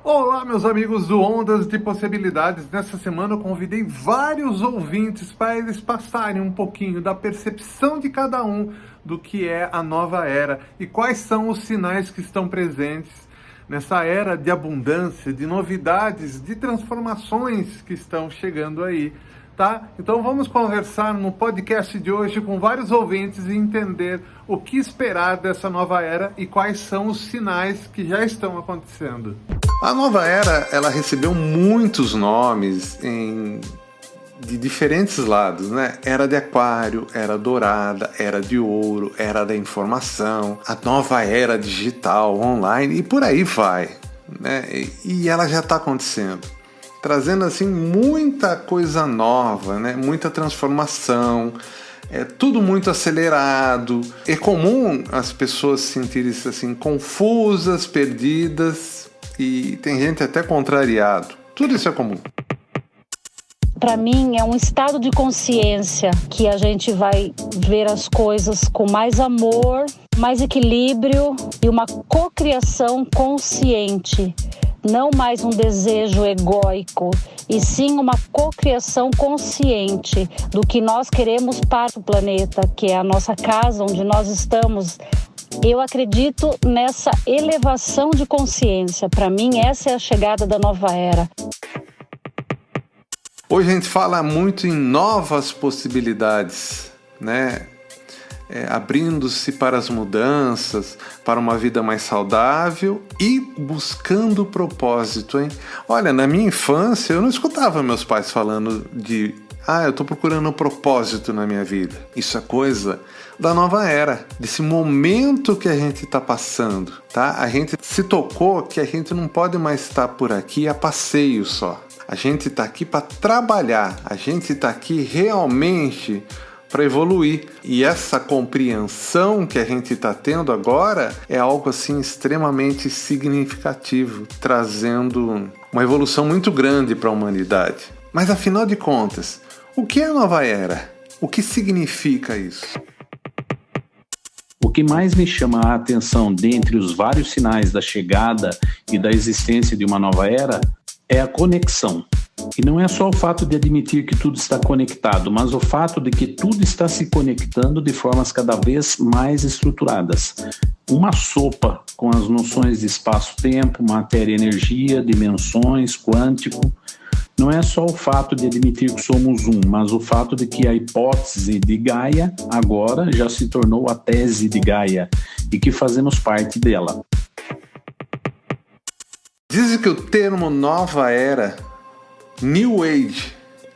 Olá, meus amigos do Ondas de Possibilidades. Nessa semana eu convidei vários ouvintes para eles passarem um pouquinho da percepção de cada um do que é a nova era e quais são os sinais que estão presentes nessa era de abundância, de novidades, de transformações que estão chegando aí, tá? Então vamos conversar no podcast de hoje com vários ouvintes e entender o que esperar dessa nova era e quais são os sinais que já estão acontecendo. A nova era, ela recebeu muitos nomes de diferentes lados, né? Era de aquário, era dourada, era de ouro, era da informação, a nova era digital, online e por aí vai, né? E ela já está acontecendo, trazendo assim muita coisa nova, né? Muita transformação, é tudo muito acelerado. É comum as pessoas se sentirem assim confusas, perdidas. E tem gente até contrariado. Tudo isso é comum. Para mim é um estado de consciência que a gente vai ver as coisas com mais amor, mais equilíbrio e uma cocriação consciente. Não mais um desejo egóico, e sim uma cocriação consciente do que nós queremos para o planeta, que é a nossa casa, onde nós estamos. Eu acredito nessa elevação de consciência. Para mim, essa é a chegada da nova era. Hoje a gente fala muito em novas possibilidades, né? Abrindo-se para as mudanças, para uma vida mais saudável e buscando propósito, hein? Olha, na minha infância eu não escutava meus pais falando de eu estou procurando um propósito na minha vida. Isso é coisa da nova era, desse momento que a gente está passando, tá? A gente se tocou que a gente não pode mais estar por aqui a passeio só. A gente está aqui para trabalhar, a gente está aqui realmente para evoluir. E essa compreensão que a gente está tendo agora é algo assim extremamente significativo, trazendo uma evolução muito grande para a humanidade. Mas afinal de contas, o que é a nova era? O que significa isso? O que mais me chama a atenção dentre os vários sinais da chegada e da existência de uma nova era é a conexão. E não é só o fato de admitir que tudo está conectado, mas o fato de que tudo está se conectando de formas cada vez mais estruturadas. Uma sopa com as noções de espaço-tempo, matéria e energia, dimensões, quântico. Não é só o fato de admitir que somos um, mas o fato de que a hipótese de Gaia agora já se tornou a tese de Gaia e que fazemos parte dela. Dizem que o termo nova era, New Age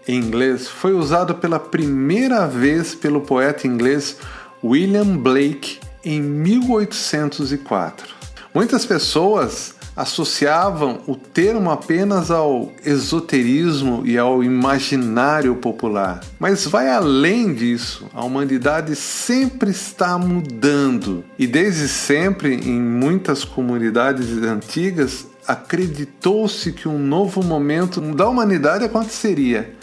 em inglês, foi usado pela primeira vez pelo poeta inglês William Blake em 1804. Muitas pessoas associavam o termo apenas ao esoterismo e ao imaginário popular. Mas vai além disso. A humanidade sempre está mudando. E desde sempre, em muitas comunidades antigas, acreditou-se que um novo momento da humanidade aconteceria.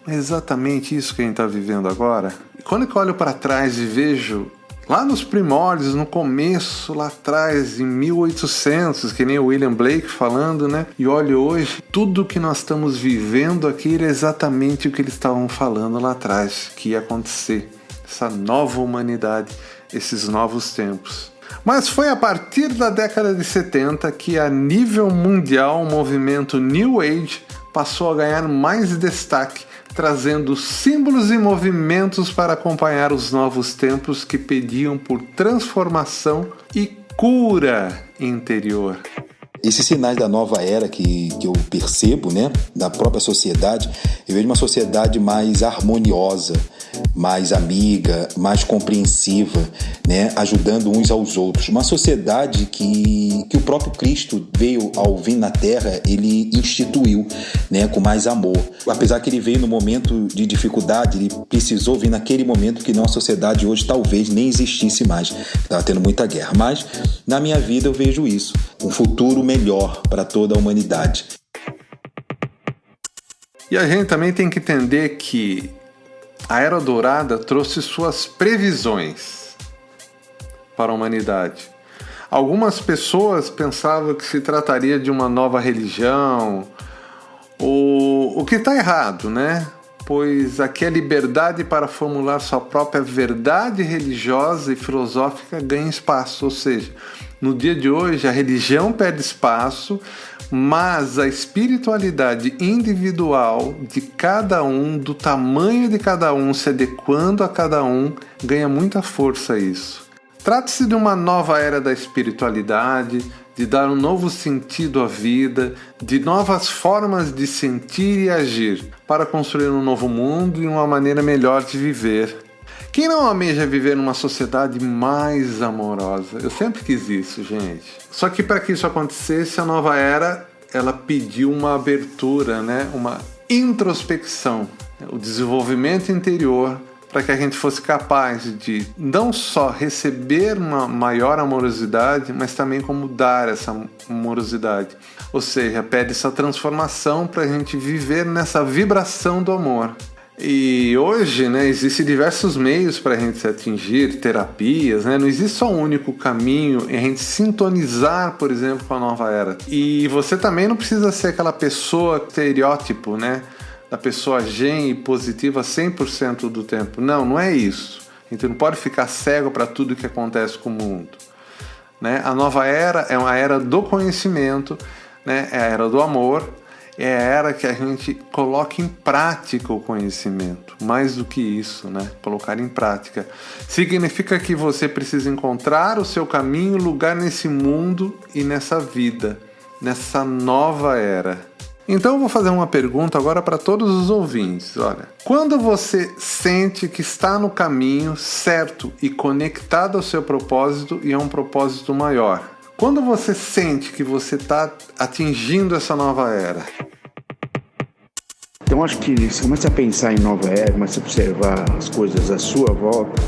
É exatamente isso que a gente está vivendo agora. E quando eu olho para trás e vejo lá nos primórdios, no começo, lá atrás, em 1800, que nem o William Blake falando, né? E olha hoje, tudo que nós estamos vivendo aqui era exatamente o que eles estavam falando lá atrás, que ia acontecer. Essa nova humanidade, esses novos tempos. Mas foi a partir da década de 70 que a nível mundial o movimento New Age passou a ganhar mais destaque, trazendo símbolos e movimentos para acompanhar os novos tempos que pediam por transformação e cura interior. Esses sinais da nova era que eu percebo, né, da própria sociedade, eu vejo uma sociedade mais harmoniosa, mais amiga, mais compreensiva, né, ajudando uns aos outros. Uma sociedade que o próprio Cristo veio, ao vir na Terra, ele instituiu, né, com mais amor. Apesar que ele veio no momento de dificuldade, ele precisou vir naquele momento que nossa sociedade hoje talvez nem existisse mais. Estava tendo muita guerra. Mas na minha vida eu vejo isso. Um futuro melhor para toda a humanidade. E a gente também tem que entender que a Era Dourada trouxe suas previsões para a humanidade. Algumas pessoas pensavam que se trataria de uma nova religião, o que está errado, né? Pois aqui a liberdade para formular sua própria verdade religiosa e filosófica ganha espaço. Ou seja, no dia de hoje a religião perde espaço, mas a espiritualidade individual de cada um, do tamanho de cada um, se adequando a cada um, ganha muita força isso. Trata-se de uma nova era da espiritualidade, de dar um novo sentido à vida, de novas formas de sentir e agir, para construir um novo mundo e uma maneira melhor de viver. Quem não almeja viver numa sociedade mais amorosa? Eu sempre quis isso, gente. Só que para que isso acontecesse, a nova era, ela pediu uma abertura, né? Uma introspecção, o desenvolvimento interior, para que a gente fosse capaz de não só receber uma maior amorosidade, mas também como dar essa amorosidade. Ou seja, pede essa transformação para a gente viver nessa vibração do amor. E hoje, né, existem diversos meios para a gente se atingir, terapias, né? Não existe só um único caminho em a gente sintonizar, por exemplo, com a nova era. E você também não precisa ser aquela pessoa estereótipo, né? Da pessoa gen e positiva 100% do tempo. Não é isso. A gente não pode ficar cego para tudo que acontece com o mundo, né? A nova era é uma era do conhecimento, né? É a era do amor, é a era que a gente coloca em prática o conhecimento. Mais do que isso, né? Colocar em prática. Significa que você precisa encontrar o seu caminho, lugar nesse mundo e nessa vida, nessa nova era. Então eu vou fazer uma pergunta agora para todos os ouvintes. Olha, quando você sente que está no caminho certo e conectado ao seu propósito e a um propósito maior? Quando você sente que você está atingindo essa nova era? Então acho que você começa a pensar em nova era, começa a observar as coisas à sua volta,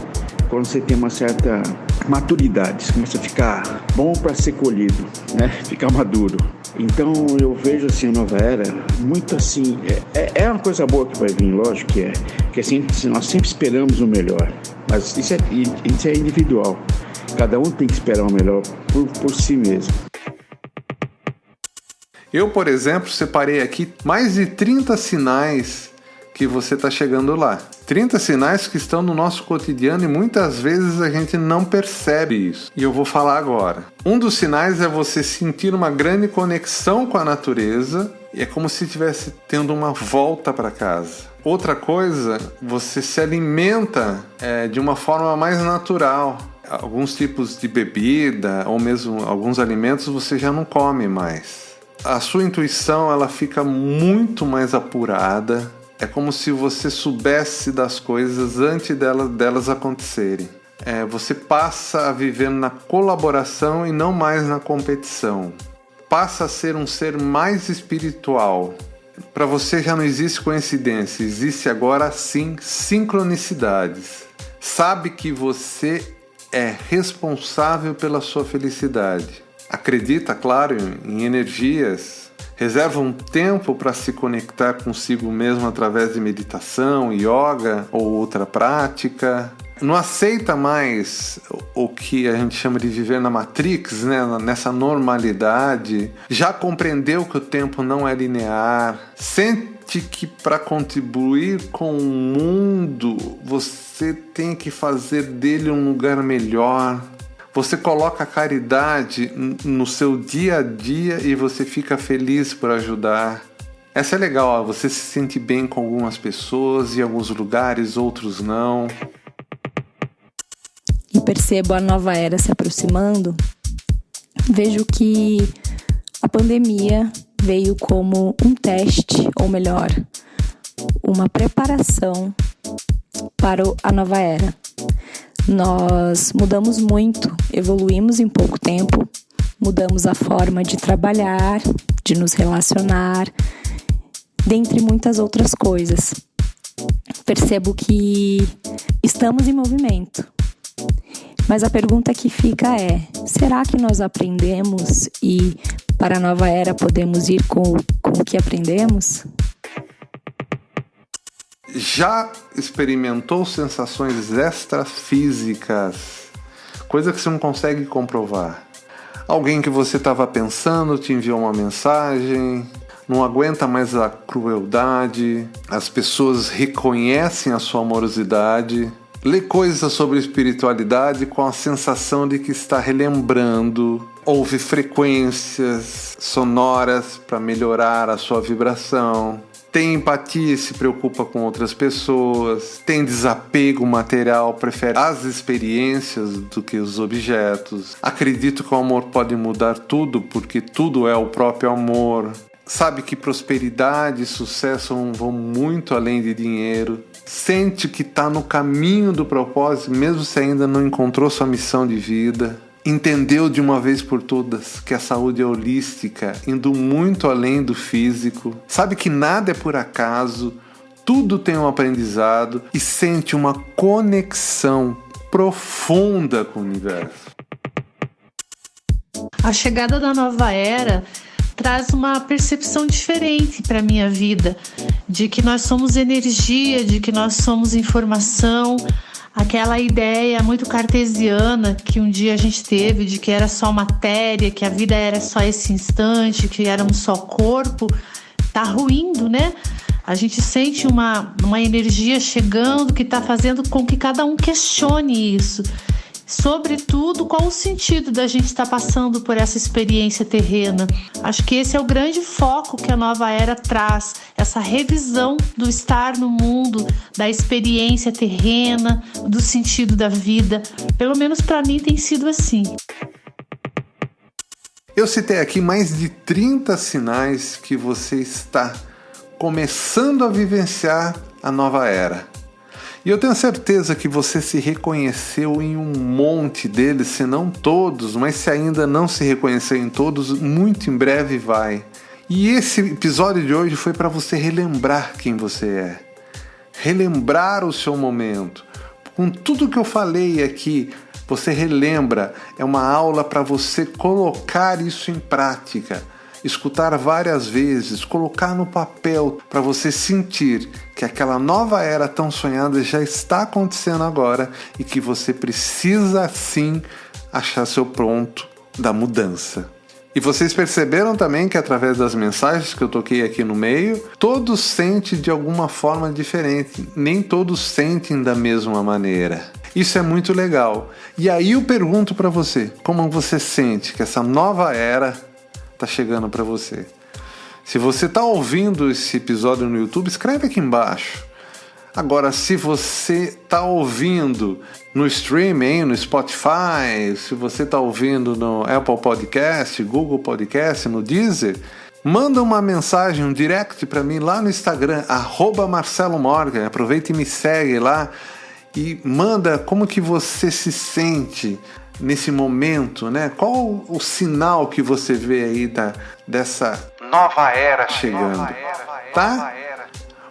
quando você tem uma certa maturidade, você começa a ficar bom para ser colhido, né? Ficar maduro. Então eu vejo assim a nova era muito assim, é uma coisa boa que vai vir, lógico que assim, nós sempre esperamos o melhor, mas isso é individual. Cada um tem que esperar o melhor por si mesmo. Eu, por exemplo, separei aqui mais de 30 sinais que você está chegando lá. 30 sinais que estão no nosso cotidiano e muitas vezes a gente não percebe isso. E eu vou falar agora. Um dos sinais é você sentir uma grande conexão com a natureza e é como se estivesse tendo uma volta para casa. Outra coisa, você se alimenta de uma forma mais natural. Alguns tipos de bebida ou mesmo alguns alimentos você já não come mais. A sua intuição ela fica muito mais apurada. É como se você soubesse das coisas antes delas acontecerem. Você passa a viver na colaboração e não mais na competição. Passa a ser um ser mais espiritual. Para você já não existe coincidência, existe agora sim sincronicidades. Sabe que você é responsável pela sua felicidade. Acredita, claro, em energias. Reserva um tempo para se conectar consigo mesmo através de meditação, yoga ou outra prática. Não aceita mais o que a gente chama de viver na Matrix, né? Nessa normalidade. Já compreendeu que o tempo não é linear. Sente que para contribuir com o mundo, você tem que fazer dele um lugar melhor. Você coloca a caridade no seu dia a dia e você fica feliz por ajudar. Essa é legal, ó, você se sente bem com algumas pessoas em alguns lugares, outros não. E percebo a nova era se aproximando. Vejo que a pandemia veio como um teste, ou melhor, uma preparação para a nova era. Nós mudamos muito, evoluímos em pouco tempo, mudamos a forma de trabalhar, de nos relacionar, dentre muitas outras coisas. Percebo que estamos em movimento, mas a pergunta que fica é: será que nós aprendemos e para a nova era podemos ir com o que aprendemos? Já experimentou sensações extrafísicas, coisa que você não consegue comprovar? Alguém que você estava pensando te enviou uma mensagem, não aguenta mais a crueldade, as pessoas reconhecem a sua amorosidade. Lê coisas sobre espiritualidade com a sensação de que está relembrando, ouve frequências sonoras para melhorar a sua vibração. Tem empatia e se preocupa com outras pessoas, tem desapego material, prefere as experiências do que os objetos. Acredito que o amor pode mudar tudo, porque tudo é o próprio amor. Sabe que prosperidade e sucesso vão muito além de dinheiro. Sente que está no caminho do propósito, mesmo se ainda não encontrou sua missão de vida. Entendeu de uma vez por todas que a saúde é holística, indo muito além do físico. Sabe que nada é por acaso, tudo tem um aprendizado e sente uma conexão profunda com o universo. A chegada da nova era traz uma percepção diferente para a minha vida, de que nós somos energia, de que nós somos informação. Aquela ideia muito cartesiana que um dia a gente teve de que era só matéria, que a vida era só esse instante, que éramos só corpo, tá ruindo, né? A gente sente uma energia chegando que está fazendo com que cada um questione isso. Sobretudo, qual o sentido da gente estar passando por essa experiência terrena? Acho que esse é o grande foco que a nova era traz, essa revisão do estar no mundo, da experiência terrena, do sentido da vida. Pelo menos para mim tem sido assim. Eu citei aqui mais de 30 sinais que você está começando a vivenciar a nova era. E eu tenho certeza que você se reconheceu em um monte deles, se não todos, mas se ainda não se reconheceu em todos, muito em breve vai. E esse episódio de hoje foi para você relembrar quem você é, relembrar o seu momento. Com tudo que eu falei aqui, você relembra, é uma aula para você colocar isso em prática. Escutar várias vezes, colocar no papel para você sentir que aquela nova era tão sonhada já está acontecendo agora e que você precisa sim achar seu ponto da mudança. E vocês perceberam também que através das mensagens que eu toquei aqui no meio, todos sentem de alguma forma diferente, nem todos sentem da mesma maneira. Isso é muito legal. E aí eu pergunto para você, como você sente que essa nova era tá chegando para você? Se você tá ouvindo esse episódio no YouTube, escreve aqui embaixo. Agora, se você tá ouvindo no streaming, no Spotify, se você tá ouvindo no Apple Podcast, Google Podcast, no Deezer, manda uma mensagem, um direct para mim lá no Instagram, @MarceloMorgan. Aproveita e me segue lá e manda como que você se sente nesse momento, né? Qual o sinal que você vê aí dessa nova era chegando, tá?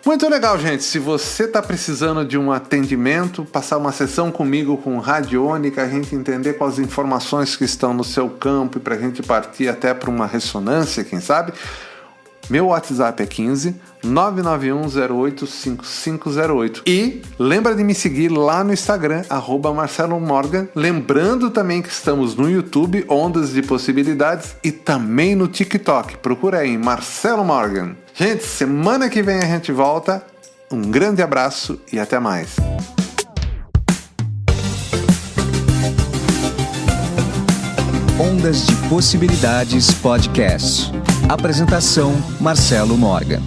Muito legal, gente. Se você tá precisando de um atendimento, passar uma sessão comigo com radiônica, a gente entender quais informações que estão no seu campo e pra gente partir até para uma ressonância, quem sabe? Meu WhatsApp é 15 991 08 5508. E lembra de me seguir lá no Instagram, @MarceloMorgan. Lembrando também que estamos no YouTube, Ondas de Possibilidades, e também no TikTok. Procura aí, Marcelo Morgan. Gente, semana que vem a gente volta. Um grande abraço e até mais. Ondas de Possibilidades Podcast. Apresentação: Marcelo Morgan.